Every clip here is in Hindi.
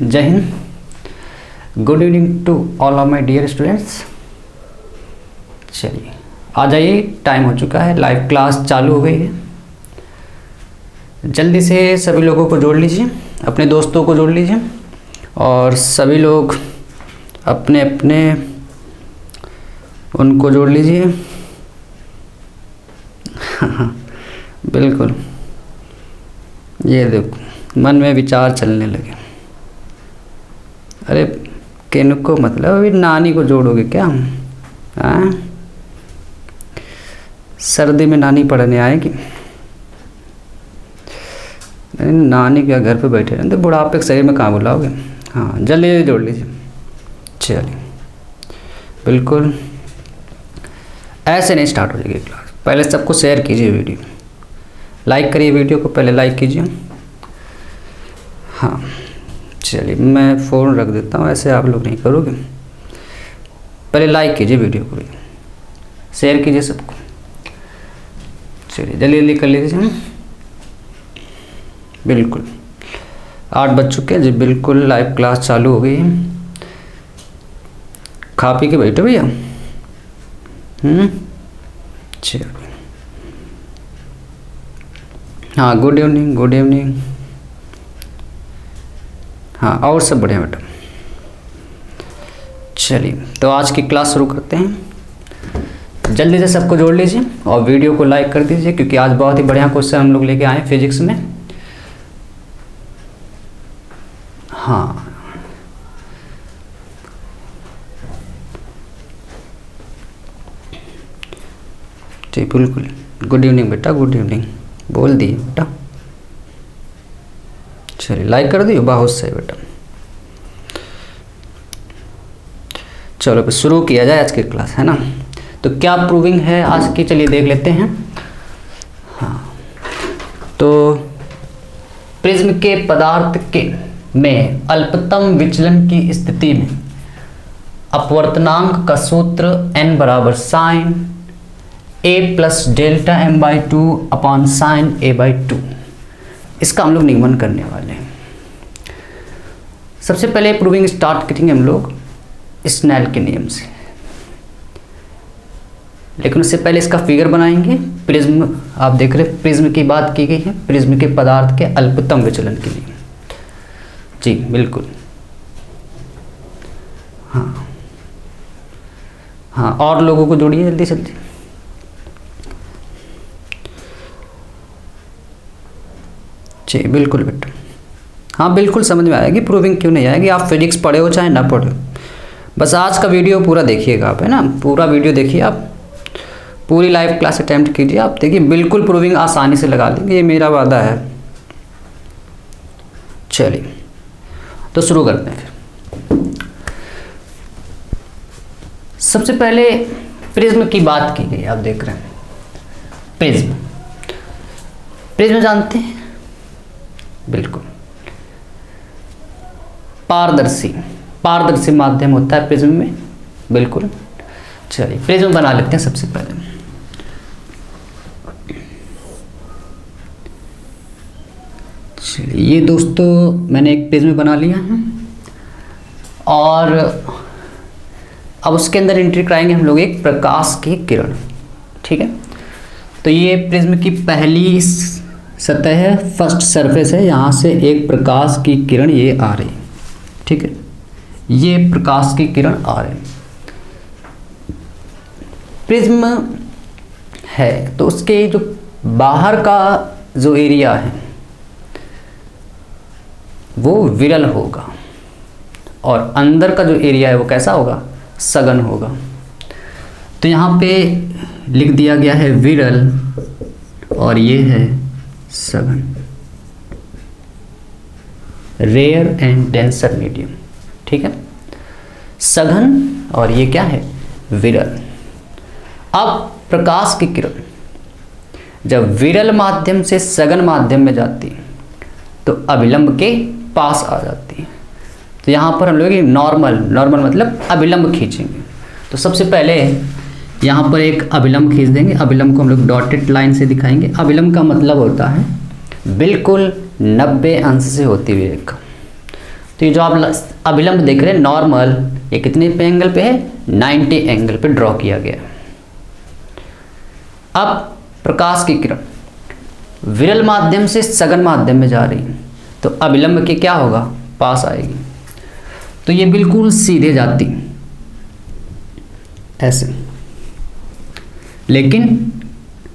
जय हिंद, good evening to all of my dear students. चलिए आ जाइए, टाइम हो चुका है, लाइव क्लास चालू हो गई है। जल्दी से सभी लोगों को जोड़ लीजिए, अपने दोस्तों को जोड़ लीजिए और सभी लोग अपने अपने उनको जोड़ लीजिए। बिल्कुल, ये देखो मन में विचार चलने लगे। अरे किनको मतलब अभी नानी को जोड़ोगे क्या? हाँ, सर्दी में नानी पढ़ने आएगी? नानी क्या घर पे बैठे रहते, बुढ़ापे के शरीर में कहाँ बुलाओगे? हाँ जल्दी जोड़ लीजिए। चलिए बिल्कुल, ऐसे नहीं स्टार्ट हो जाएगी क्लास। पहले सबको शेयर कीजिए, वीडियो लाइक करिए, वीडियो को पहले लाइक कीजिए। हाँ चलिए, मैं फ़ोन रख देता हूँ, ऐसे आप लोग नहीं करोगे। पहले लाइक कीजिए वीडियो को, शेयर कीजिए सबको। चलिए जल्दी जल्दी कर लीजिए। बिल्कुल 8 बज चुके हैं जी, बिल्कुल लाइव क्लास चालू हो गई है। खा पी के बैठो भैया। चलिए, हाँ गुड इवनिंग, गुड इवनिंग। हाँ और सब बढ़िया बेटा। चलिए तो आज की क्लास शुरू करते हैं। जल्दी से सबको जोड़ लीजिए और वीडियो को लाइक कर दीजिए, क्योंकि आज बहुत ही बढ़िया क्वेश्चन हम लोग लेके आए हैं फिजिक्स में। हाँ जी बिल्कुल, गुड इवनिंग बेटा, गुड इवनिंग बोल दिए बेटा। चलिए लाइक कर दियो, बहुत सही बेटा। चलो फिर शुरू किया जाए आज की क्लास, है ना। तो क्या प्रूविंग है आज की, चलिए देख लेते हैं। हाँ तो प्रिज्म के पदार्थ के में अल्पतम विचलन की स्थिति में अपवर्तनांक का सूत्र n बराबर sine a plus delta m/2 upon sine a/2, इसका हम लोग निगमन करने वाले हैं। सबसे पहले प्रूविंग स्टार्ट करेंगे हम लोग स्नेल के नियम से, लेकिन उससे पहले इसका फिगर बनाएंगे। प्रिज्म, आप देख रहे हैं प्रिज्म की बात की गई है, प्रिज्म के पदार्थ के अल्पतम विचलन के लिए। जी बिल्कुल, हाँ हाँ और लोगों को जोड़िए जल्दी जल्दी। जी बिल्कुल बेटा, हाँ बिल्कुल समझ में आएगी प्रूविंग, क्यों नहीं आएगी। आप फिजिक्स पढ़े हो चाहे ना पढ़े हो, बस आज का वीडियो पूरा देखिएगा आप, है ना। पूरा वीडियो देखिए आप, पूरी लाइव क्लास अटेम्प्ट कीजिए आप, देखिए बिल्कुल प्रूविंग आसानी से लगा लेंगे, ये मेरा वादा है। चलिए तो शुरू करते हैं फिर। सबसे पहले प्रिज्म की बात की गई, आप देख रहे हैं प्रिज्म। प्रिज्म जानते हैं? बिल्कुल, पारदर्शी माध्यम होता है प्रिज्म में, बिल्कुल। चलिए प्रिज्म बना लेते हैं सबसे पहले। चलिए ये दोस्तों मैंने एक प्रिज्म बना लिया है और अब उसके अंदर एंट्री कराएंगे हम लोग एक प्रकाश की किरण, ठीक है। तो ये प्रिज्म की पहली सतह है, फर्स्ट सरफेस है, यहाँ से एक प्रकाश की किरण ये आ रही, ठीक है। ये प्रकाश की किरण आ रही प्रिज्म है, तो उसके जो बाहर का जो एरिया है वो विरल होगा और अंदर का जो एरिया है वो कैसा होगा? सघन होगा। तो यहाँ पे लिख दिया गया है विरल और ये है सघन, रेयर एंड डेंसर मीडियम, ठीक है। सघन और ये क्या है? विरल। अब प्रकाश की किरण जब विरल माध्यम से सघन माध्यम में जाती है तो अभिलंब के पास आ जाती है। तो यहाँ पर हम लोग नॉर्मल मतलब अभिलंब खींचेंगे। तो सबसे पहले यहाँ पर एक अभिलंब खींच देंगे। अभिलंब को हम लोग डॉटेड लाइन से दिखाएंगे। अभिलंब का मतलब होता है बिल्कुल 90 अंश से होती हुई रेखा। तो ये जो आप अभिलंब देख रहे हैं नॉर्मल, ये कितने पे एंगल पे है, 90 एंगल पे ड्रॉ किया गया। अब प्रकाश की किरण विरल माध्यम से सघन माध्यम में जा रही है, तो अभिलंब के क्या होगा, पास आएगी। तो ये बिल्कुल सीधे जाती ऐसे, लेकिन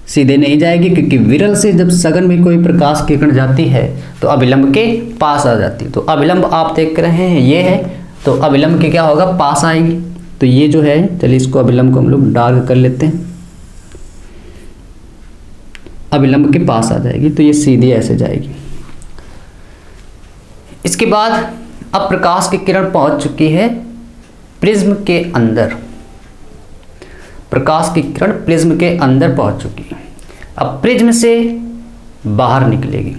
सीधे नहीं जाएगी, क्योंकि विरल से जब सघन में कोई प्रकाश की किरण जाती है तो अभिलंब के पास आ जाती है। तो अभिलंब आप देख रहे हैं ये है, तो अभिलंब के क्या होगा, पास आएगी। तो ये जो है, चलिए इसको अभिलंब को हम लोग डार्क कर लेते हैं, अभिलंब के पास आ जाएगी, तो ये सीधी ऐसे जाएगी। इसके बाद अब प्रकाश की किरण पहुंच चुकी है प्रिज्म के अंदर, प्रकाश की किरण प्रिज्म के अंदर पहुंच चुकी है। अब प्रिज्म से बाहर निकलेगी।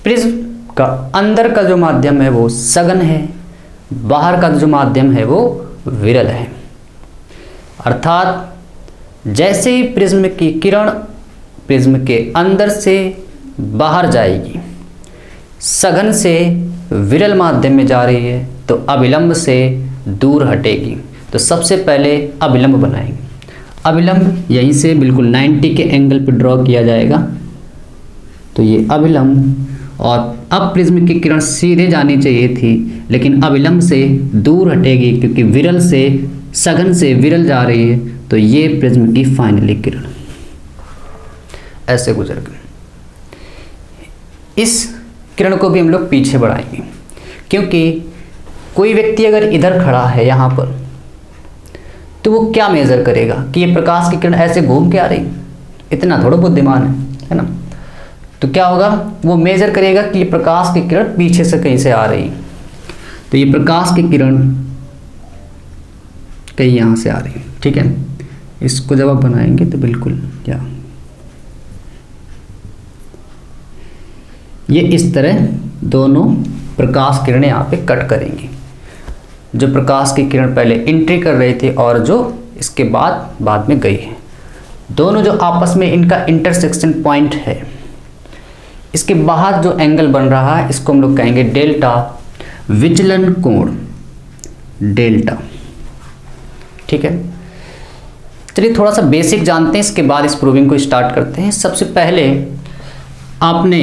प्रिज्म का अंदर का जो माध्यम है वो सघन है, बाहर का जो माध्यम है वो विरल है। अर्थात जैसे ही प्रिज्म की किरण प्रिज्म के अंदर से बाहर जाएगी, सघन से विरल माध्यम में जा रही है, तो अभिलंब से दूर हटेगी। तो सबसे पहले अभिलंब बनाएंगे। अभिलंब यहीं से बिल्कुल 90 के एंगल पर ड्रॉ किया जाएगा। तो ये अभिलंब, और अब प्रिज्म की किरण सीधे जानी चाहिए थी, लेकिन अभिलंब से दूर हटेगी, क्योंकि विरल से सघन से विरल जा रही है। तो ये प्रिज्म की फाइनली किरण ऐसे गुजर गई। इस किरण को भी हम लोग पीछे बढ़ाएंगे, क्योंकि कोई व्यक्ति अगर इधर खड़ा है यहाँ पर, तो वो क्या मेजर करेगा कि ये प्रकाश की किरण ऐसे घूम के आ रही, इतना थोड़ा बुद्धिमान है ना। तो क्या होगा, वो मेजर करेगा कि ये प्रकाश की किरण पीछे से कहीं से आ रही, तो ये प्रकाश की किरण कहीं यहाँ से आ रही है, ठीक है। इसको जब आप बनाएंगे तो बिल्कुल क्या, ये इस तरह दोनों प्रकाश किरणें यहाँ पे कट करेंगी। जो प्रकाश की किरण पहले एंट्री कर रही थी और जो इसके बाद में गई है, दोनों जो आपस में इनका इंटरसेक्शन पॉइंट है, इसके बाहर जो एंगल बन रहा है इसको हम लोग कहेंगे डेल्टा, विचलन कोण डेल्टा, ठीक है। चलिए थोड़ा सा बेसिक जानते हैं, इसके बाद इस प्रूविंग को स्टार्ट करते हैं। सबसे पहले आपने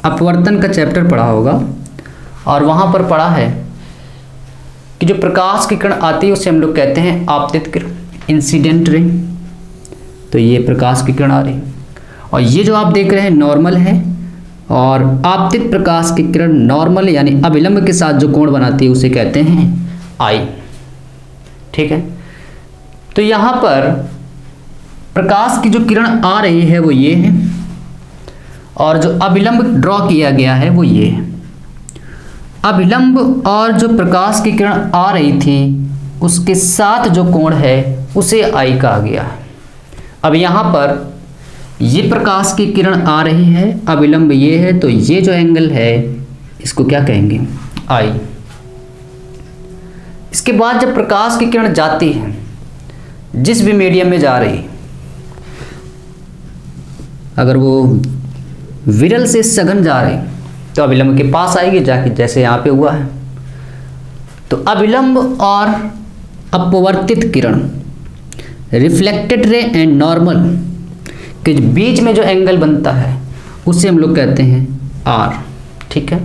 अपवर्तन का चैप्टर पढ़ा होगा, और वहाँ पर पढ़ा है कि जो प्रकाश की किरण आती है उसे हम लोग कहते हैं आपतित किरण, इंसिडेंट रे। तो ये प्रकाश की किरण आ रही है, और ये जो आप देख रहे हैं नॉर्मल है, और आपतित प्रकाश की किरण नॉर्मल यानी अभिलंब के साथ जो कोण बनाती है उसे कहते हैं आई, ठीक है। तो यहाँ पर प्रकाश की जो किरण आ रही है वो ये है, और जो अभिलंब ड्रॉ किया गया है वो ये है। अभिलंब और जो प्रकाश की किरण आ रही थी उसके साथ जो कोण है उसे आई कहा गया है। अब यहाँ पर ये प्रकाश की किरण आ रही है, अभिलंब ये है, तो ये जो एंगल है इसको क्या कहेंगे, आई। इसके बाद जब प्रकाश की किरण जाती है, जिस भी मीडियम में जा रही, अगर वो विरल से सघन जा रही तो अभिलंब के पास आएगी जाके, जैसे यहाँ पे हुआ है। तो अभिलंब और अपवर्तित किरण, रिफ्लेक्टेड रे एंड नॉर्मल के बीच में जो एंगल बनता है उसे हम लोग कहते हैं आर, ठीक है।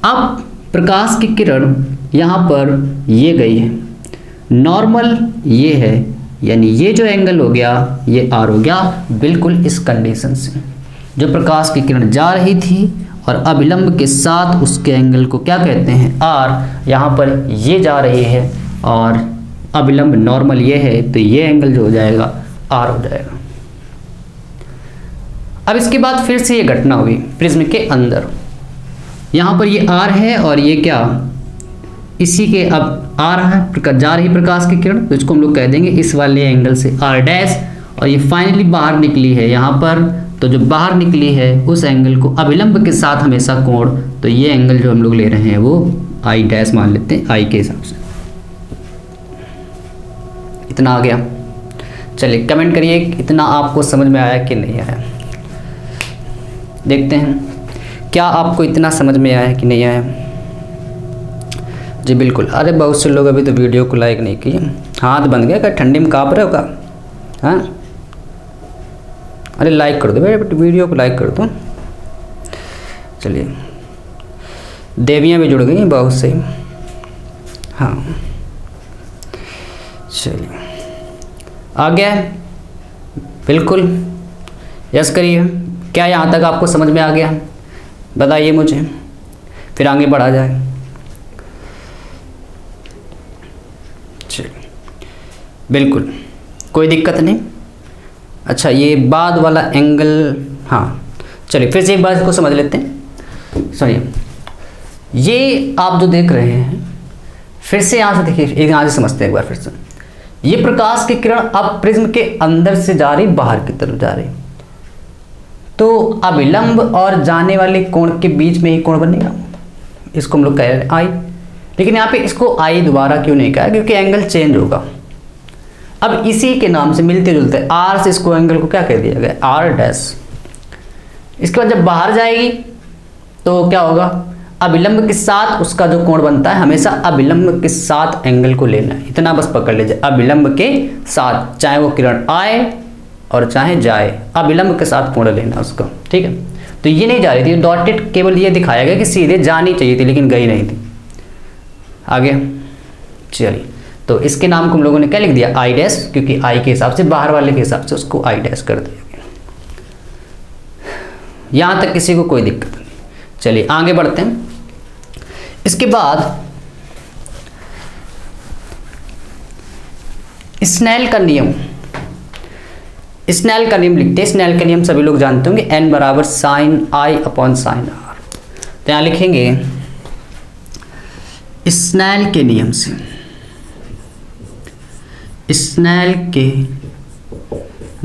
अब प्रकाश की किरण यहाँ पर ये गई है, नॉर्मल ये है, यानी ये जो एंगल हो गया ये आर हो गया, बिल्कुल इस कंडीशन से। जो प्रकाश की किरण जा रही थी और अभिलंब के साथ उसके एंगल को क्या कहते हैं, आर। यहाँ पर ये जा रही है और अभिलंब नॉर्मल ये है, तो ये एंगल जो हो जाएगा आर हो जाएगा। अब इसके बाद फिर से ये घटना हुई प्रिज्म के अंदर, यहाँ पर ये आर है और ये क्या, इसी के अब आ रहा है, जा रही प्रकाश की किरण, तो इसको हम लोग कह देंगे इस वाले एंगल से आर डैश, और ये फाइनली बाहर निकली है यहाँ पर, तो जो बाहर निकली है उस एंगल को अभिलंब के साथ हमेशा कोण, तो ये एंगल जो हम लोग ले रहे हैं वो आई डैश मान लेते हैं, आई के हिसाब से। इतना आ गया, चलिए कमेंट करिए इतना आपको समझ में आया कि नहीं आया। देखते हैं क्या आपको इतना समझ में आया कि नहीं आया। जी बिल्कुल। अरे बहुत से लोग अभी तो वीडियो को लाइक नहीं किए, हाथ बंद गया, क्या ठंडी में काँप रहे हो का? हाँ, अरे लाइक कर दो भाई, वीडियो को लाइक कर दो। चलिए, देवियाँ भी जुड़ गई बहुत सही। हाँ चलिए, आ गया है? बिल्कुल, यस करिए। क्या यहाँ तक आपको समझ में आ गया? बताइए मुझे, फिर आगे बढ़ा जाए। चलिए, बिल्कुल कोई दिक्कत नहीं। अच्छा, ये बाद वाला एंगल, हाँ चलिए फिर से एक बार इसको समझ लेते हैं। सुनिए, ये आप जो देख रहे हैं, फिर से यहाँ से देखिए, यहाँ से समझते हैं एक बार फिर से। ये प्रकाश की किरण अब प्रिज्म के अंदर से जा रही, बाहर की तरफ जा रही, तो अभिलंब और जाने वाले कोण के बीच में ही कोण बनेगा, इसको हम लोग कह रहे हैं आई। लेकिन यहाँ पे इसको आई दोबारा क्यों नहीं कहा? क्योंकि एंगल चेंज होगा। अब इसी के नाम से मिलते जुलते आर से इसको एंगल को क्या कह दिया गया? R dash. इसके बाद जब बाहर जाएगी तो क्या होगा? अभिलंब के साथ उसका जो कोण बनता है, हमेशा अभिलंब के साथ एंगल को लेना है, इतना बस पकड़ लीजिए। अभिलंब के साथ, चाहे वो किरण आए और चाहे जाए, अभिलंब के साथ कोण लेना उसका, ठीक है। तो ये नहीं जा रही थी, डॉटेड केवल ये दिखाया गया कि सीधे जानी चाहिए थी लेकिन गई नहीं थी। आगे चलिए, तो इसके नाम को हम लोगों ने क्या लिख दिया? आई डैश, क्योंकि आई के हिसाब से, बाहर वाले के हिसाब से उसको आई डैश कर दिया गया। यहां तक किसी को कोई दिक्कत नहीं। चलिए आगे बढ़ते हैं। इसके बाद स्नेल का नियम, स्नेल का नियम लिखते हैं। स्नेल का नियम सभी लोग जानते होंगे, n बराबर sine I upon sine R. तो यहां लिखेंगे स्नेल के नियम से, स्नेल के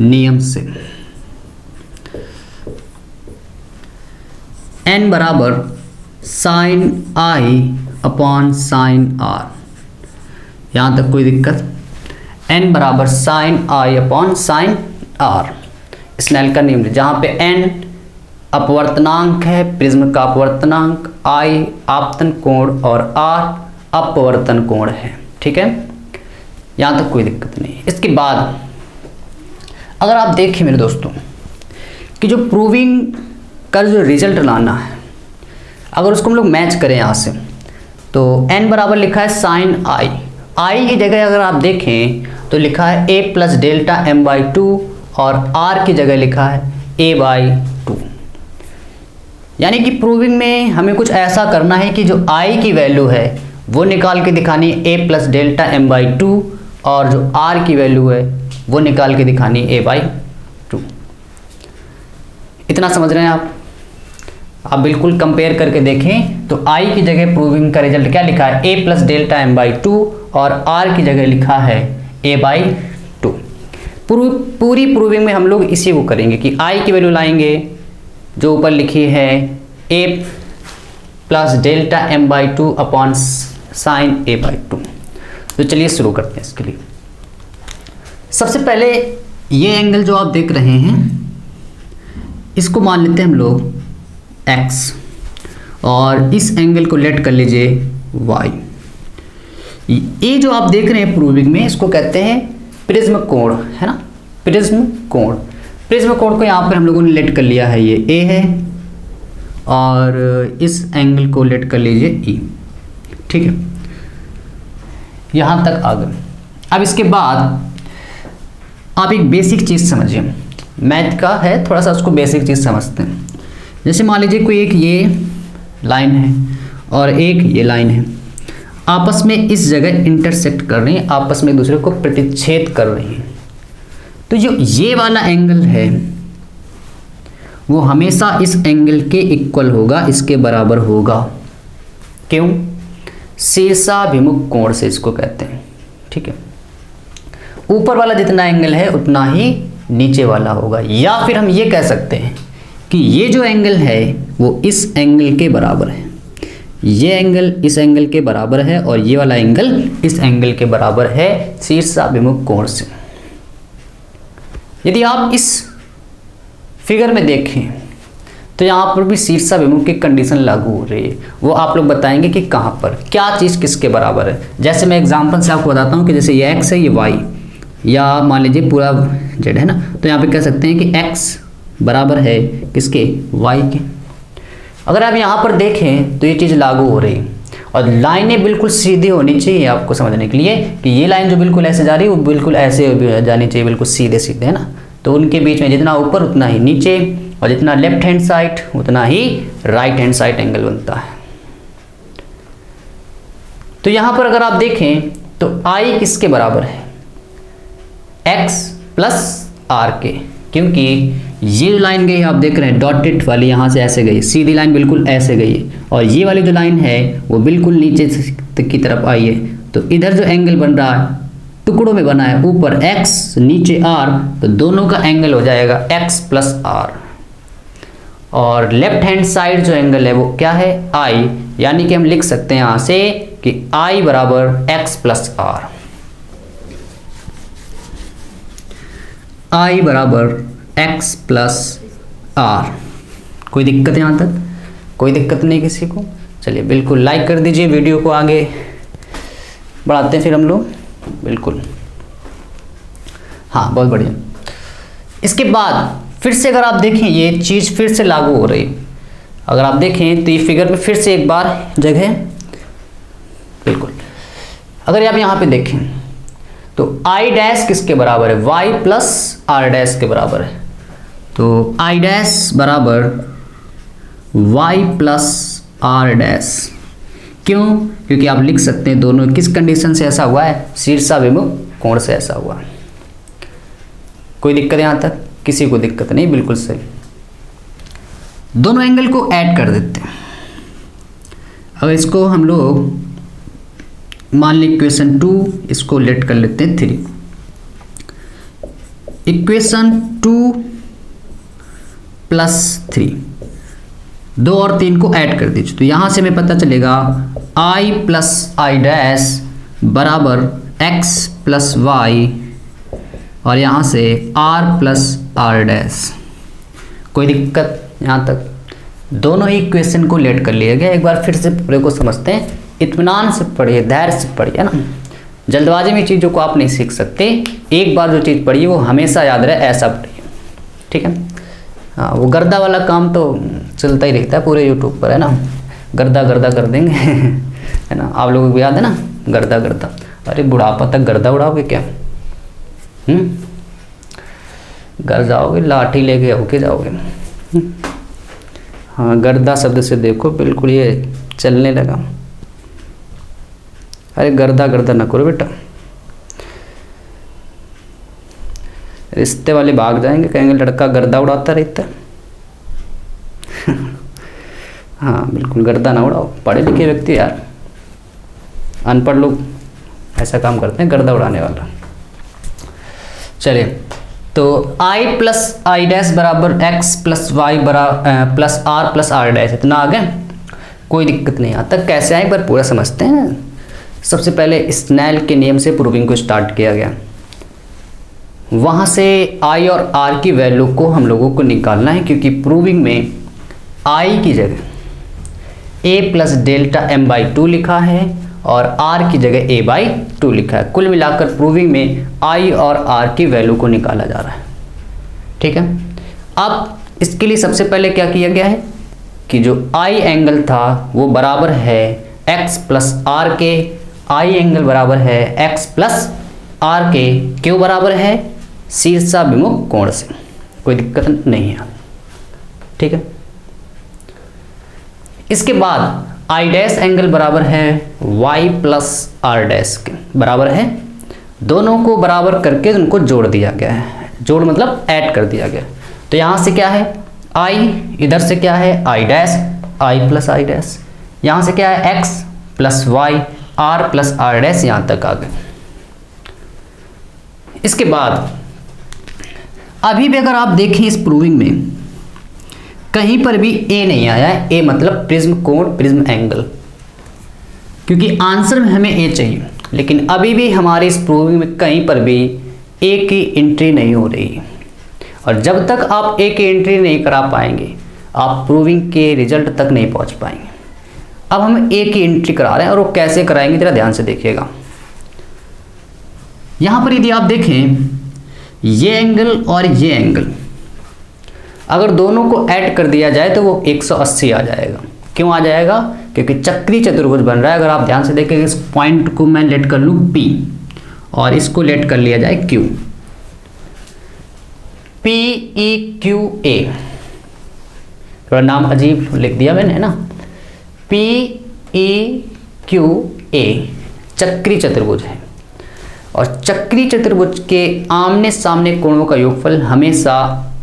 नियम से n बराबर sine I upon sine R. यहां तक कोई दिक्कत? n बराबर sine I upon sine R, Snell का नियम, जहां पे n अपवर्तनांक है, प्रिज्म का अपवर्तनांक, I आपतन कोण और R अपवर्तन कोण है, ठीक है। यहां तक कोई दिक्कत नहीं। इसके बाद अगर आप देखें मेरे दोस्तों कि जो प्रूविंग का जो रिजल्ट लाना है, अगर उसको हम लोग मैच करें यहाँ से, तो n बराबर लिखा है साइन आई, I की जगह अगर आप देखें तो लिखा है a प्लस डेल्टा m/2 और R की जगह लिखा है a/2। यानी कि प्रूविंग में हमें कुछ ऐसा करना है कि जो I की वैल्यू है वो निकाल के दिखानी है a प्लस डेल्टा m/2 और जो R की वैल्यू है वो निकाल के दिखानी है a/2। इतना समझ रहे हैं आप बिल्कुल कंपेयर करके देखें तो I की जगह प्रूविंग का रिजल्ट क्या लिखा है? a प्लस डेल्टा m/2 और R की जगह लिखा है a/2। पूरी प्रूविंग में हम लोग इसी को करेंगे कि I की वैल्यू लाएंगे जो ऊपर लिखी है a plus delta m/2 upon sine a/2। तो चलिए शुरू करते हैं इसके लिए। सबसे पहले ये एंगल जो आप देख रहे हैं इसको मान लेते हैं हम लोग x और इस एंगल को लेट कर लीजिए y। ये जो आप देख रहे हैं प्रूविंग में इसको कहते हैं प्रिज्म कोण, है ना, प्रिज्म कोण। प्रिज्म कोण को यहाँ पर हम लोगों ने लेट कर लिया है, ये a है और इस एंगल को लेट कर लीजिए e, ठीक है। यहाँ तक आ गए। अब इसके बाद आप एक बेसिक चीज़ समझिए, मैथ का है थोड़ा सा, उसको बेसिक चीज़ समझते हैं। जैसे मान लीजिए कोई एक ये लाइन है और एक ये लाइन है, आपस में इस जगह इंटरसेक्ट कर रही हैं, आपस में एक दूसरे को प्रतिच्छेद कर रही हैं। तो जो ये वाला एंगल है वो हमेशा इस एंगल के इक्वल होगा, इसके बराबर होगा। क्यों? शीर्षाभिमुख कोण से इसको कहते हैं, ठीक है। ऊपर वाला जितना एंगल है उतना ही नीचे वाला होगा, या फिर हम ये कह सकते हैं कि ये जो एंगल है वो इस एंगल के बराबर है, ये एंगल इस एंगल के बराबर है और ये वाला एंगल इस एंगल के बराबर है शीर्षाभिमुख कोण से। यदि आप इस फिगर में देखें तो यहाँ पर भी शीर्षाभिमुख की कंडीशन लागू हो रही है। वो आप लोग बताएंगे कि कहाँ पर क्या चीज़ किसके बराबर है। जैसे मैं एग्जांपल से आपको बताता हूँ कि जैसे ये x है, ये y, या मान लीजिए पूरा z है ना, तो यहाँ पे कह सकते हैं कि x बराबर है किसके, y के। अगर आप यहाँ पर देखें तो ये चीज़ लागू हो रही है और लाइनें बिल्कुल सीधी होनी चाहिए आपको समझने के लिए कि ये लाइन जो बिल्कुल ऐसे जा रही है वो बिल्कुल ऐसे जानी चाहिए, बिल्कुल सीधे सीधे, है ना। तो उनके बीच में जितना ऊपर उतना ही नीचे, और जितना लेफ्ट हैंड साइड उतना ही राइट हैंड साइड एंगल बनता है। तो यहाँ पर अगर आप देखें तो I किसके बराबर है, x प्लस आर के, क्योंकि ये लाइन गई आप देख रहे हैं डॉटेड वाली, यहाँ से ऐसे गई, सीधी लाइन बिल्कुल ऐसे गई है, और ये वाली जो लाइन है वो बिल्कुल नीचे की तरफ आई है। तो इधर जो एंगल बन रहा है टुकड़ों में बना है, ऊपर x नीचे r, तो दोनों का एंगल हो जाएगा x प्लस r। और लेफ्ट हैंड साइड जो एंगल है वो क्या है, I, यानी कि हम लिख सकते हैं यहाँ से कि I बराबर x प्लस r, I बराबर x प्लस r। कोई दिक्कत यहाँ तक, कोई दिक्कत नहीं किसी को। चलिए बिल्कुल लाइक कर दीजिए, वीडियो को आगे बढ़ाते हैं फिर हम लोग, बिल्कुल। हाँ बहुत बढ़िया। इसके बाद फिर से अगर आप देखें ये चीज़ फिर से लागू हो रही, अगर आप देखें तो ये फिगर में फिर से एक बार जगह, बिल्कुल। अगर आप यहाँ पे देखें तो I डैश किसके बराबर है, y प्लस r डैश के बराबर है। तो I डैश बराबर y प्लस r डैश, क्यों, क्योंकि आप लिख सकते हैं दोनों किस कंडीशन से ऐसा हुआ है, शीर्षाभिमुख कोण से ऐसा हुआ। कोई दिक्कत यहाँ तक, किसी को दिक्कत नहीं, बिल्कुल सही। दोनों एंगल को ऐड कर देते हैं। अगर इसको हम लोग मान ली इक्वेशन 2, इसको लेट कर लेते हैं 3। इक्वेशन 2 प्लस 3, 2 और 3 को ऐड कर दीजिए, तो यहां से हमें पता चलेगा I प्लस आई डैश बराबर x प्लस वाई, और यहाँ से r प्लस r डैश। कोई दिक्कत यहाँ तक, दोनों ही इक्वेशन को लेट कर लिया गया। एक बार फिर से पूरे को समझते हैं, इत्मीनान से पढ़िए, धैर्य से पढ़िए ना, जल्दबाजी में चीज़ों को आप नहीं सीख सकते। एक बार जो चीज़ पढ़िए वो हमेशा याद रहे, ऐसा पढ़िए, ठीक है। हाँ वो गर्दा वाला काम तो चलता ही रहता है पूरे यूट्यूब पर, है ना, गर्दा गर्दा कर देंगे है ना। आप लोगों को याद है ना गर्दा गर्दा, अरे बुढ़ापा तक गर्दा उड़ाओगे क्या, घर जाओगे लाठी लेके होके जाओगे। हाँ गर्दा शब्द से देखो बिल्कुल ये चलने लगा। अरे गर्दा गर्दा ना करो बेटा, रिश्ते वाले भाग जाएंगे, कहेंगे लड़का गर्दा उड़ाता रहता है। हाँ बिल्कुल गर्दा ना उड़ाओ, पढ़े लिखे व्यक्ति यार, अनपढ़ लोग ऐसा काम करते हैं गर्दा उड़ाने वाला। चलिए तो I प्लस आई डैश बराबर x plus Y plus r plus r dash, इतना आ गया, कोई दिक्कत नहीं आता। कैसे आए पर पूरा समझते हैं। सबसे पहले स्नेल के नियम से प्रूविंग को स्टार्ट किया गया, वहाँ से I और R की वैल्यू को हम लोगों को निकालना है, क्योंकि प्रूविंग में I की जगह a plus delta m by 2 लिखा है और R की जगह a बाई 2 लिखा है। कुल मिलाकर प्रूविंग में I और R की वैल्यू को निकाला जा रहा है, ठीक है। अब इसके लिए सबसे पहले क्या किया गया है कि जो I एंगल था वो बराबर है x प्लस R के, I एंगल बराबर है x प्लस R के, क्यों बराबर है, शीर्षाभिमुख कोण से। कोई दिक्कत नहीं है, ठीक है। इसके बाद I डैश एंगल बराबर है y प्लस r डैश के बराबर है। दोनों को बराबर करके उनको जोड़ दिया गया है, जोड़ मतलब ऐड कर दिया गया। तो यहाँ से क्या है I, इधर से क्या है I dash, I plus I dash, यहाँ से क्या है x plus Y, r plus r dash, यहाँ तक आ गए। इसके बाद अभी भी अगर आप देखें इस प्रूविंग में कहीं पर भी a नहीं आया है, a मतलब प्रिज्म कोण, प्रिज्म एंगल, क्योंकि आंसर में हमें a चाहिए, लेकिन अभी भी हमारी इस प्रूविंग में कहीं पर भी a की एंट्री नहीं हो रही है। और जब तक आप a की एंट्री नहीं करा पाएंगे आप प्रूविंग के रिजल्ट तक नहीं पहुंच पाएंगे। अब हम ए की एंट्री करा रहे हैं और वो कैसे कराएंगे जरा ध्यान से देखिएगा। यहां पर यदि आप देखें ये एंगल और ये एंगल अगर दोनों को ऐड कर दिया जाए तो वो 180 आ जाएगा। क्यों आ जाएगा? क्योंकि चक्री चतुर्भुज बन रहा है। अगर आप ध्यान से देखें इस पॉइंट को मैं लेट कर लूँ P और इसको लेट कर लिया जाए Q, PEQA, थोड़ा नाम अजीब लिख दिया मैंने है ना, PEQA चक्री चतुर्भुज है और चक्री चतुर्भुज के आमने सामने कोणों का योगफल हमेशा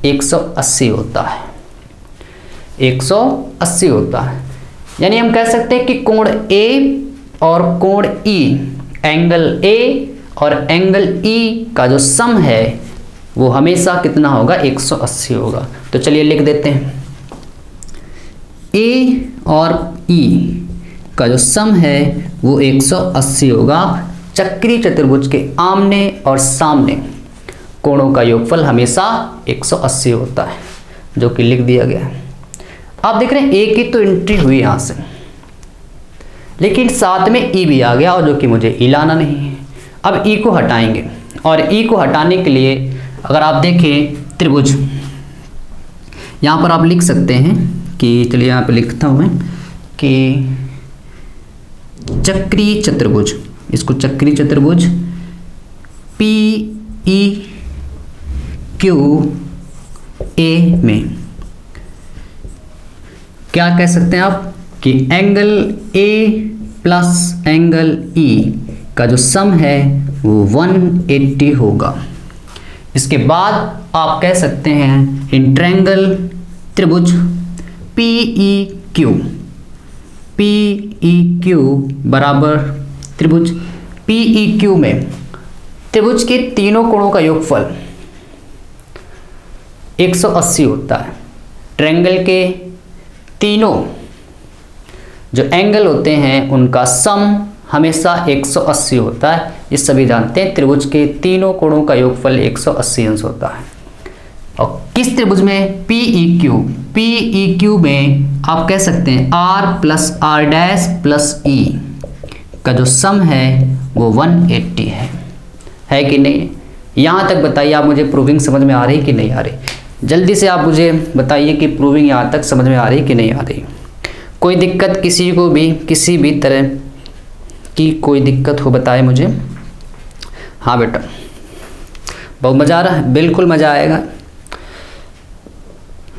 180 होता है, 180 होता है। यानी हम कह सकते हैं कि कोण A और कोण E, एंगल A और एंगल E का जो सम है वो हमेशा कितना होगा? 180 होगा। तो चलिए लिख देते हैं A और E का जो सम है वो 180 होगा। चक्री चतुर्भुज के आमने और सामने कोणों का योगफल हमेशा 180 होता है, जो कि लिख दिया गया है। आप देख रहे हैं ए की तो एंट्री हुई यहाँ से, लेकिन साथ में ई भी आ गया और जो कि मुझे ई लाना नहीं है। अब ई को हटाएंगे और ई को हटाने के लिए अगर आप देखें त्रिभुज, यहाँ पर आप लिख सकते हैं कि, चलिए यहाँ पर लिखता हूँ मैं कि चक्री चतुर्भुज, इसको चक्री चतुर्भुज PEQA में क्या कह सकते हैं आप कि angle A plus angle E का जो सम है वो 180 होगा। इसके बाद आप कह सकते हैं इंट्रायंगल त्रिभुज PEQ बराबर त्रिभुज PEQ में त्रिभुज के तीनों कोणों का योगफल 180 होता है। ट्रायंगल के तीनों जो एंगल होते हैं उनका सम हमेशा 180 होता है। ये सभी जानते हैं। त्रिभुज के तीनों कोणों का योगफल 180 अंश होता है। और किस त्रिभुज में? PEQ में आप कह सकते हैं R plus R dash plus E का जो सम है वो 180 है कि नहीं? यहाँ तक बताइए आप मुझे, प्रूविंग समझ में आ रही कि नहीं आ रही? जल्दी से आप मुझे बताइए कि प्रूविंग यहाँ तक समझ में आ रही कि नहीं आ रही। कोई दिक्कत किसी को भी, किसी भी तरह की कोई दिक्कत हो बताए मुझे। हाँ बेटा, बहुत मज़ा आ रहा है? बिल्कुल मज़ा आएगा,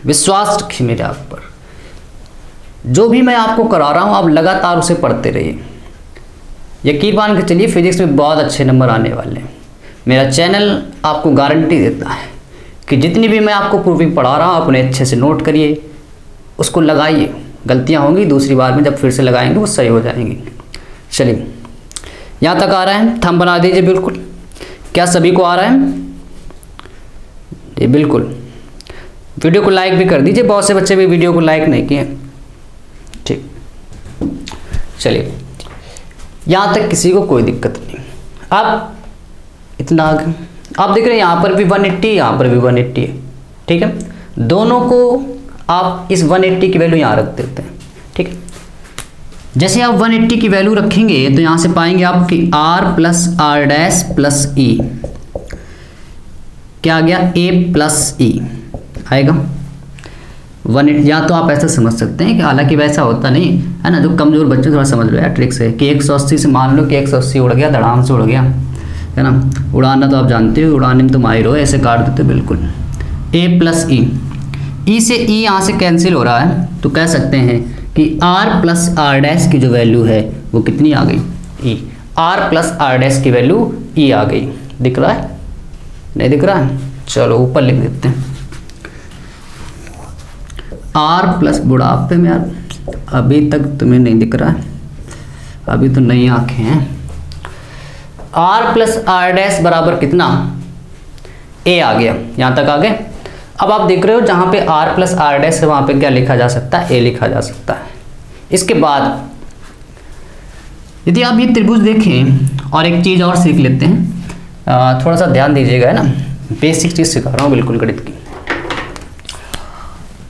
विश्वास रखिए मेरे आप पर। जो भी मैं आपको करा रहा हूँ आप लगातार उसे पढ़ते रहिए। यकीन मान के चलिए फिजिक्स में बहुत अच्छे नंबर आने वाले हैं। मेरा चैनल आपको गारंटी देता है कि जितनी भी मैं आपको प्रूविंग पढ़ा रहा हूँ आप उन्हें अच्छे से नोट करिए, उसको लगाइए। गलतियाँ होंगी, दूसरी बार में जब फिर से लगाएंगे वो सही हो जाएंगी। चलिए, यहाँ तक आ रहा है? थंब बना दीजिए बिल्कुल। क्या सभी को आ रहा है? ये बिल्कुल। वीडियो को लाइक भी कर दीजिए, बहुत से बच्चे भी वीडियो को लाइक नहीं किए। ठीक, चलिए, यहाँ तक किसी को कोई दिक्कत नहीं। अब इतना आगे आप देख रहे हैं, यहाँ पर भी 180, यहाँ पर भी 180 है। ठीक है, दोनों को आप इस 180 की वैल्यू यहाँ रख देते हैं। ठीक है, जैसे आप 180 की वैल्यू रखेंगे तो यहाँ से पाएंगे आप कि R plus R dash plus E क्या आ गया? A प्लस E आएगा 180। या तो आप ऐसा समझ सकते हैं कि हालांकि वैसा होता नहीं है ना, जो कमजोर बच्चे थोड़ा समझ लो यार ट्रिक से, कि 180 से मान लो कि 180 उड़ गया, धड़ाम से उड़ गया, है ना। उड़ाना तो आप जानते हो, उड़ाने में तो माहिर हो, ऐसे काट देते बिल्कुल। A प्लस E, E से E यहाँ से कैंसिल हो रहा है, तो कह सकते हैं कि R प्लस R डैश की जो वैल्यू है वो कितनी आ गई? E। R plus R dash की वैल्यू E आ गई। दिख रहा है? नहीं दिख रहा है? चलो ऊपर लिख देते हैं R प्लस, बुढ़ापे में यार अभी तक तुम्हें नहीं दिख रहा है, अभी तो नई आंखें हैं। R प्लस R डैश बराबर कितना? A आ गया। यहाँ तक आ गए। अब आप देख रहे हो जहाँ पे R प्लस R डैश है वहाँ पे क्या लिखा जा सकता है? A लिखा जा सकता है। इसके बाद यदि आप ये त्रिभुज देखें और एक चीज़ और सीख लेते हैं, थोड़ा सा ध्यान दीजिएगा, है ना, बेसिक चीज़ सिखा रहा हूँ बिल्कुल गणित की।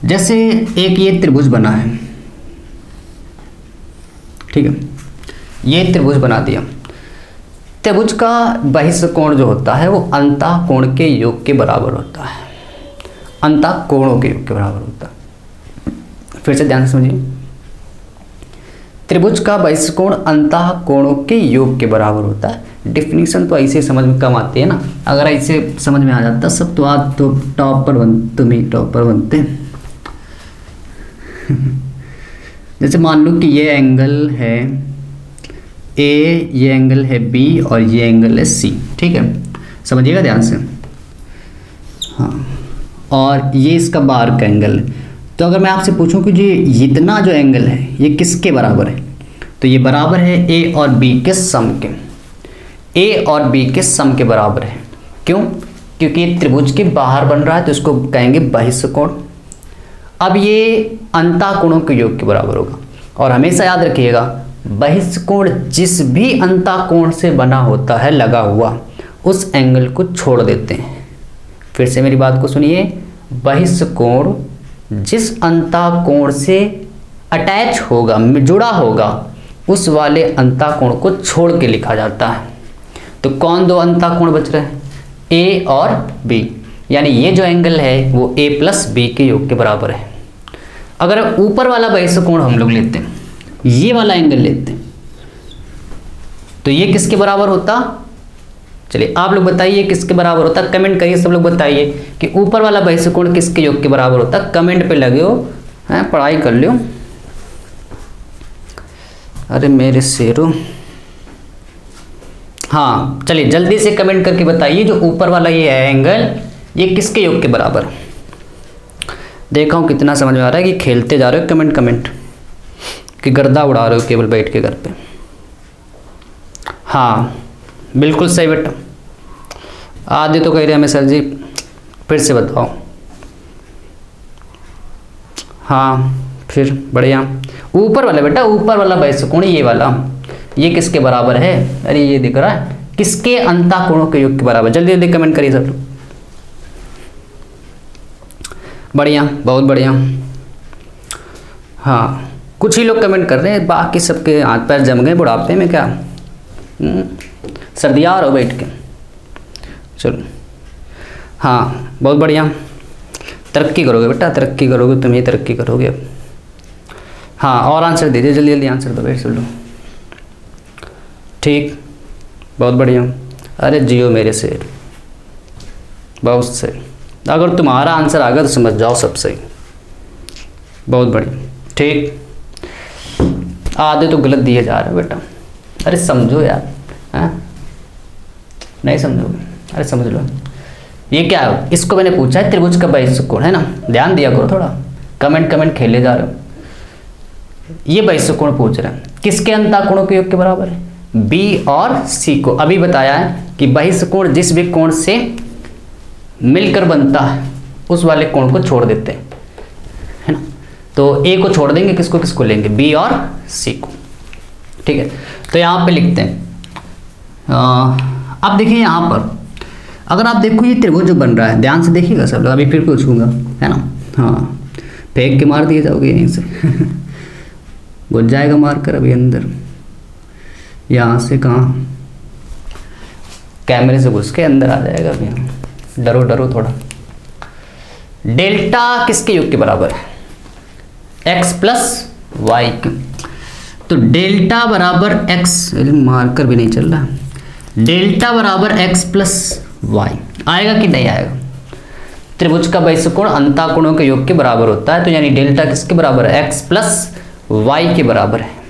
जैसे एक ये त्रिभुज बना है, ठीक है, ये त्रिभुज बना दिया। त्रिभुज का बहिष्ठ कोण जो होता है वो अंतः कोण के योग के बराबर होता है, अंतः कोणों के योग के बराबर होता है। फिर से ध्यान से समझिए, त्रिभुज का बहिष्ठ कोण अंतः कोणों के योग के बराबर होता है। डिफिनीशन तो ऐसे समझ में कम आती है ना, अगर ऐसे समझ में आ जाता सब तो आज तो तुम ही टॉपर बनते। जैसे मान लो कि ये एंगल है ए, ये एंगल है बी और ये एंगल है सी, ठीक है, समझिएगा ध्यान से। हाँ, और ये इसका बार का एंगल है। तो अगर मैं आपसे पूछूं कि जी इतना जो एंगल है ये किसके बराबर है, तो ये बराबर है ए और बी के सम के, ए और बी के सम के बराबर है। क्यों? क्योंकि ये त्रिभुज के बाहर बन रहा है तो इसको कहेंगे बहिष्ठ कोण। अब ये अंतः कोणों के योग के बराबर होगा। और हमेशा याद रखिएगा, बहिष्ठ कोण जिस भी अंतः कोण से बना होता है लगा हुआ, उस एंगल को छोड़ देते हैं। फिर से मेरी बात को सुनिए, बहिष्ठ कोण जिस अंतः कोण से अटैच होगा, जुड़ा होगा, उस वाले अंतः कोण को छोड़ के लिखा जाता है। तो कौन दो अंतः कोण बच रहे हैं? ए और बी, यानी ये जो एंगल है वो ए प्लस बी के योग के बराबर है। अगर ऊपर वाला बहिष्ठ कोण हम लोग लेते हैं, ये वाला एंगल लेते हैं, तो ये किसके बराबर होता? चलिए आप लोग बताइए किसके बराबर होता, कमेंट करिए सब लोग बताइए कि ऊपर वाला बहिष्ठ कोण किसके योग के बराबर होता। कमेंट पे लगे हो हैं, पढ़ाई कर लो। अरे मेरे शेरों, हाँ चलिए जल्दी से कमेंट करके बताइए जो ऊपर वाला ये है एंगल, ये किसके योग के बराबर। देखा हूँ कितना समझ में आ रहा है कि खेलते जा रहे हो कमेंट कि गर्दा उड़ा रहे हो केवल बैठ के घर पे। हाँ बिल्कुल सही बेटा। आधे तो कह रहे हमें सर जी फिर से बताओ। हाँ फिर बढ़िया, ऊपर वाला बेटा, ऊपर वाला बहिष्ठ कोण ये वाला, ये किसके बराबर है? अरे ये दिख रहा है, किसके अंतः कोणों के योग के बराबर। जल्दी जल्दी कमेंट करिए सब लोग। बढ़िया, बहुत बढ़िया। हाँ कुछ ही लोग कमेंट कर रहे हैं, बाकी सबके हाथ पैर जम गए बुढ़ापे में क्या, सर्दियाँ रहो बैठ के। चलो हाँ बहुत बढ़िया, तरक्की करोगे बेटा, तरक्की करोगे, तुम ही तरक्की करोगे अब। हाँ और आंसर दीजिए, जल्दी जल्दी आंसर दो बैठ सब लोग। ठीक, बहुत बढ़िया। अरे जियो मेरे शेर, बहुत सही। अगर तुम्हारा आंसर आ गया तो समझ जाओ सब सही, बहुत बढ़िया। ठीक, आधे तो गलत दिए जा रहे हो बेटा। अरे समझो यार, हैं नहीं समझोगे? अरे समझ लो, ये क्या है? इसको मैंने पूछा है त्रिभुज का बहिष्ठ कोण है ना, ध्यान दिया करो थोड़ा। कमेंट खेले जा रहे हो। ये बहिष्ठ कोण पूछ रहे हैं किसके अंतः कोणों के योग के बराबर है? बी और सी को। अभी बताया है कि बहिष्ठ कोण जिस भी कोण से मिलकर बनता है उस वाले कोण को छोड़ देते हैं, है ना। तो ए को छोड़ देंगे, किसको किसको लेंगे? बी और सी को। ठीक है, तो यहाँ पे लिखते हैं। अब देखिए यहाँ पर अगर आप देखो ये त्रिभुज जो बन रहा है, ध्यान से देखिएगा सब लोग, अभी फिर पूछूंगा, है ना। हाँ फेंक के मार दिए जाओगे यहीं से घुस जाएगा मार कर अभी अंदर, यहाँ से कहाँ, कैमरे से घुस के अंदर आ जाएगा अभी। यहाँ डरो डरो थोड़ा। डेल्टा किसके योग के बराबर है? x प्लस वाई के। तो डेल्टा बराबर x, मार्कर भी नहीं चल रहा, डेल्टा बराबर x प्लस वाई आएगा कि नहीं आएगा? त्रिभुज का बहिष्ठ कोण अंतः कोणों के योग के बराबर होता है, तो यानी डेल्टा किसके बराबर है? x प्लस वाई के बराबर है।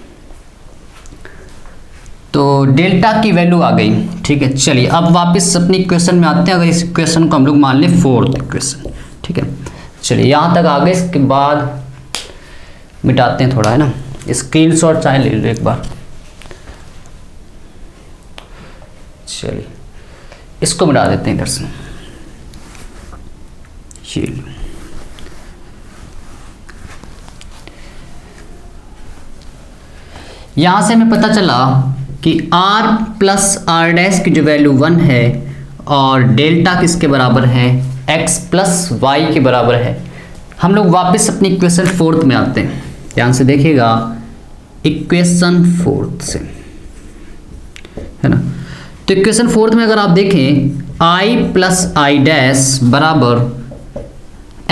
तो डेल्टा की वैल्यू आ गई। ठीक है, चलिए अब वापस अपनी इक्वेशन में आते हैं। अगर इस इक्वेशन को हम लोग मान लें फोर्थ इक्वेशन, ठीक है, चलिए यहाँ तक आ गए। इसके बाद मिटाते हैं थोड़ा, है ना, स्क्रीनशॉट चाहे ले लो एक बार। चलिए इसको मिटा देते हैं इधर से। यहाँ से हमें पता चला कि r प्लस आर डैश की जो वैल्यू 1 है और डेल्टा किसके बराबर है? x प्लस वाई के बराबर है। हम लोग वापस अपनी इक्वेशन फोर्थ में आते हैं, ध्यान से देखिएगा, इक्वेशन फोर्थ से, है ना। तो इक्वेशन फोर्थ में अगर आप देखें i प्लस आई डैश बराबर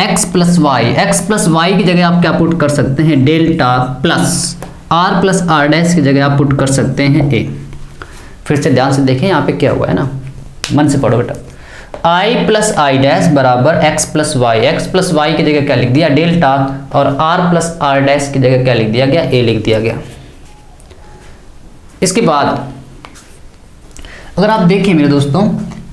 x plus Y, X plus Y की जगह आप क्या पुट कर सकते हैं delta, plus r plus R dash की जगह आप पुट कर सकते हैं a। फिर से ध्यान से देखें यहाँ पे क्या हुआ है ना, मन से पढ़ो बेटा। i प्लस आई डैश बराबर x प्लस वाई की जगह क्या लिख दिया डेल्टा, और r प्लस आर डैश की जगह क्या लिख दिया गया a लिख दिया गया। इसके बाद अगर आप देखें मेरे दोस्तों,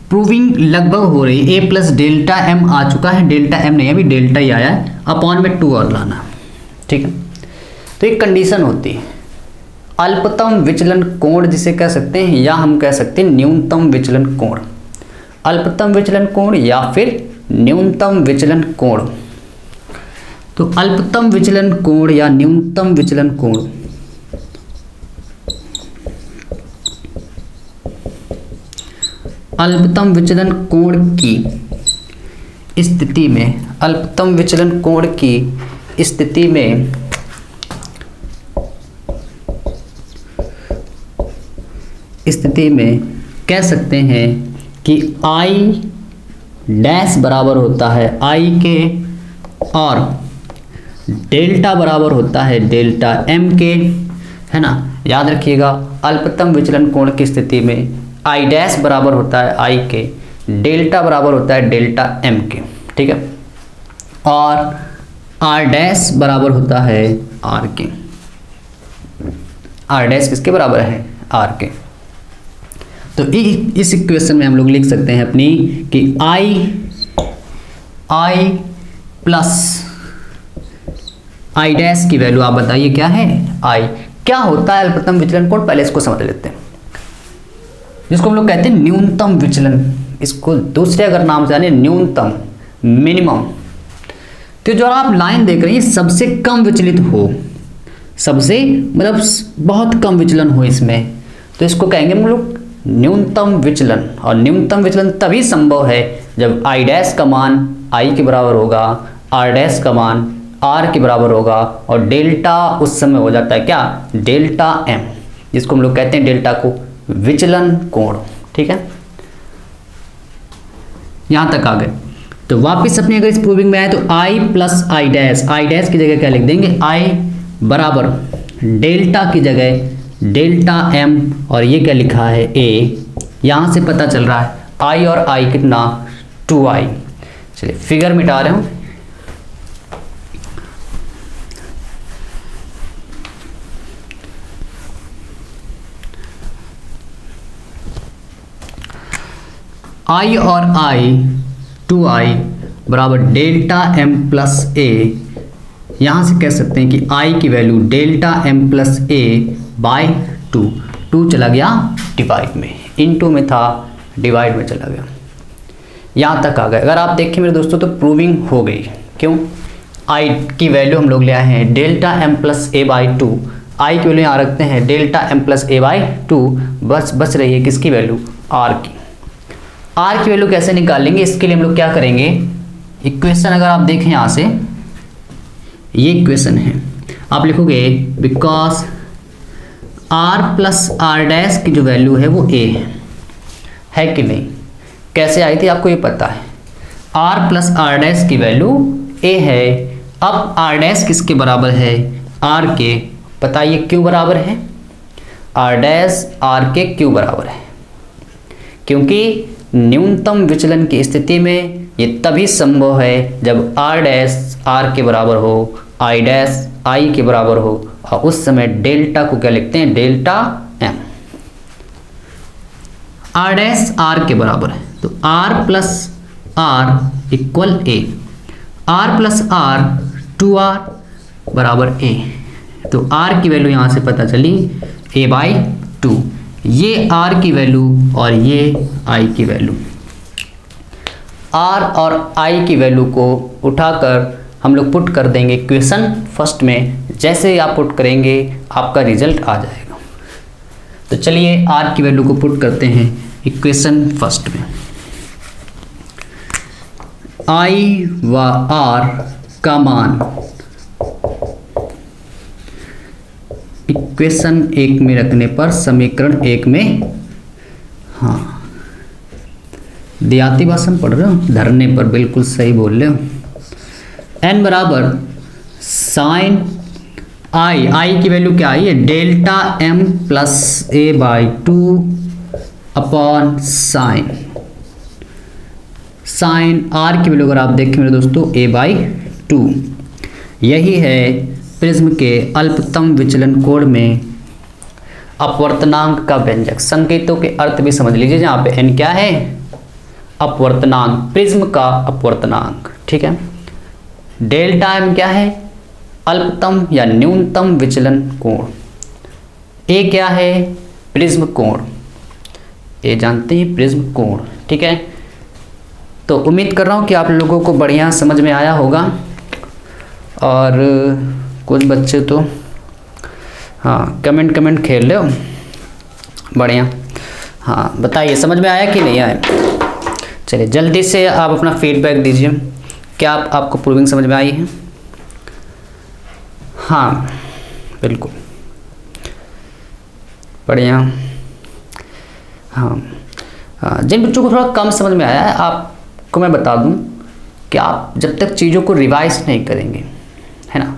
प्रूविंग लगभग हो रही, a प्लस डेल्टा m आ चुका है, डेल्टा m नहीं अभी डेल्टा ही आया है, अपॉन में 2 और लाना, ठीक है। तो एक कंडीशन होती है अल्पतम विचलन कोण जिसे कह सकते हैं, या हम कह सकते हैं न्यूनतम विचलन कोण, अल्पतम विचलन कोण या फिर न्यूनतम विचलन कोण। तो अल्पतम विचलन कोण या न्यूनतम विचलन कोण अल्पतम विचलन कोण की स्थिति में, अल्पतम विचलन कोण की स्थिति में कह सकते हैं कि I डैश बराबर होता है I के, और डेल्टा बराबर होता है डेल्टा M के, है ना। याद रखिएगा अल्पतम विचलन कोण की स्थिति में I डैश बराबर होता है I के, डेल्टा बराबर होता है डेल्टा M के, ठीक है, और R डैश बराबर होता है R के। R डैश किसके बराबर है R के। तो इस इक्वेशन में हम लोग लिख सकते हैं अपनी कि I प्लस आई डैश की वैल्यू आप बताइए क्या है I। क्या होता है अल्पतम विचलन कोण, पहले इसको समझ लेते हैं, जिसको हम लोग कहते हैं न्यूनतम विचलन, इसको दूसरे अगर नाम से जाने न्यूनतम, मिनिमम। तो जो आप लाइन देख रहे हैं सबसे कम विचलित हो, सबसे मतलब बहुत कम विचलन हो इसमें, तो इसको कहेंगे हम लोग न्यूनतम विचलन। और न्यूनतम विचलन तभी संभव है जब आई डैश का मान आई के बराबर होगा, आर डैश का मान आर के बराबर होगा, और डेल्टा उस समय हो जाता है क्या डेल्टा एम, जिसको हम लोग कहते हैं डेल्टा को विचलन कोण, ठीक है। यहां तक आ गए। तो वापस अपने अगर इस प्रूविंग में आए तो I प्लस आई डैश की जगह क्या लिख देंगे I बराबर डेल्टा की जगह डेल्टा M, और ये क्या लिखा है A। यहां से पता चल रहा है I और I कितना 2I। चलिए फिगर मिटा रहे हूं, I और I 2I बराबर डेल्टा M प्लस A। यहाँ से कह सकते हैं कि I की value delta M plus A by 2 चला गया डिवाइड में, इनटू में था डिवाइड में चला गया। यहाँ तक आ गए। अगर आप देखें मेरे दोस्तों तो प्रूविंग हो गई। क्यों? I की वैल्यू हम लोग ले आए हैं delta M plus A by 2, I की वैल्यू यहाँ रखते हैं delta M plus A by 2, बच रही है किसकी वैल्यू R की। R की वैल्यू कैसे निकालेंगे, इसके लिए हम लोग क्या करेंगे, इक्वेशन अगर आप देखें यहाँ से, ये इक्वेशन है, आप लिखोगे because R plus R dash की जो वैल्यू है वो A है कि नहीं। कैसे आई थी आपको ये पता है, R प्लस आर डैश की वैल्यू A है। अब R डैश किसके बराबर है, R के, बताइए क्यों बराबर है, R डैश R के क्यों बराबर है, क्योंकि न्यूनतम विचलन की स्थिति में ये तभी संभव है जब R डैश R के बराबर हो, I डैश I के बराबर हो, और उस समय डेल्टा को क्या लिखते हैं, delta M। R dash R के बराबर है तो R plus R equal A, R plus R 2R बराबर A। तो R की वैल्यू यहाँ से पता चली A बाई 2, ये R की वैल्यू और ये I की वैल्यू। R और I की वैल्यू को उठाकर हम लोग पुट कर देंगे इक्वेशन फर्स्ट में। जैसे ही आप पुट करेंगे आपका रिजल्ट आ जाएगा। तो चलिए R की वैल्यू को पुट करते हैं इक्वेशन फर्स्ट में। I व R का मान इक्वेशन 1 में रखने पर समीकरण 1 में, हाँ देहाती भाषा में पढ़ रहे हो, धरने पर, बिल्कुल सही बोल रहे हो। n बराबर साइन आई की वैल्यू क्या आई है, delta m plus a by 2 upon sine r की वैल्यू अगर आप देखें मेरे दोस्तों a बाई 2। यही है प्रिज्म के अल्पतम विचलन कोण में अपवर्तनांक का व्यंजक। संकेतों के अर्थ भी समझ लीजिए, जहाँ पे n क्या है, अपवर्तनांक, प्रिज्म का अपवर्तनांक, ठीक है। डेल्टा m क्या है, अल्पतम या न्यूनतम विचलन कोण। a क्या है, प्रिज्म कोण, ये जानते हैं प्रिज्म कोण, ठीक है। तो उम्मीद कर रहा हूँ कि आप लोगों को बढ़िया समझ में आया होगा। और कुछ बच्चे तो हाँ कमेंट खेल रहे हो, बढ़िया। हाँ बताइए समझ में आया कि नहीं आया। चलिए जल्दी से आप अपना फीडबैक दीजिए, क्या आपको प्रूविंग समझ में आई है। हाँ बिल्कुल बढ़िया। हाँ जिन बच्चों को थोड़ा कम समझ में आया है, आपको मैं बता दूं कि आप जब तक चीज़ों को रिवाइज नहीं करेंगे, है ना,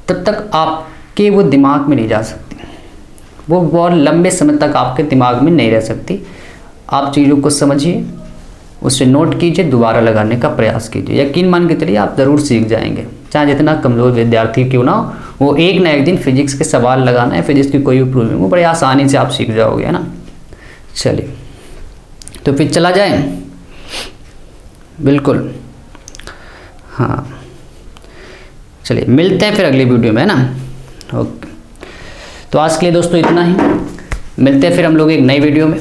तब तक आपके वो दिमाग में नहीं जा सकती, वो बहुत लंबे समय तक आपके दिमाग में नहीं रह सकती। आप चीज़ों को समझिए, उसे नोट कीजिए, दोबारा लगाने का प्रयास कीजिए, यकीन मान के चलिए आप ज़रूर सीख जाएंगे। चाहे जितना कमज़ोर विद्यार्थी क्यों ना हो, वो एक ना एक दिन फिजिक्स के सवाल लगाना है, फिजिक्स की कोई भी प्रूविंग, वो बड़ी आसानी से आप सीख जाओगे, है ना। चलिए तो फिर चला जाए, बिल्कुल। हाँ चलिए मिलते हैं फिर अगली वीडियो में, है ना। ओके तो आज के लिए दोस्तों इतना ही, मिलते हैं फिर हम लोग एक नई वीडियो में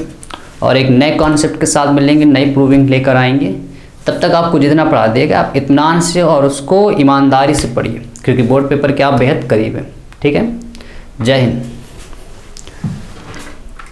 और एक नए कॉन्सेप्ट के साथ मिलेंगे, नई प्रूविंग लेकर आएंगे। तब तक आपको जितना पढ़ा देगा आप इत्मीनान से और उसको ईमानदारी से पढ़िए, क्योंकि बोर्ड पेपर के आप बेहद करीब हैं, ठीक है। जय हिंद।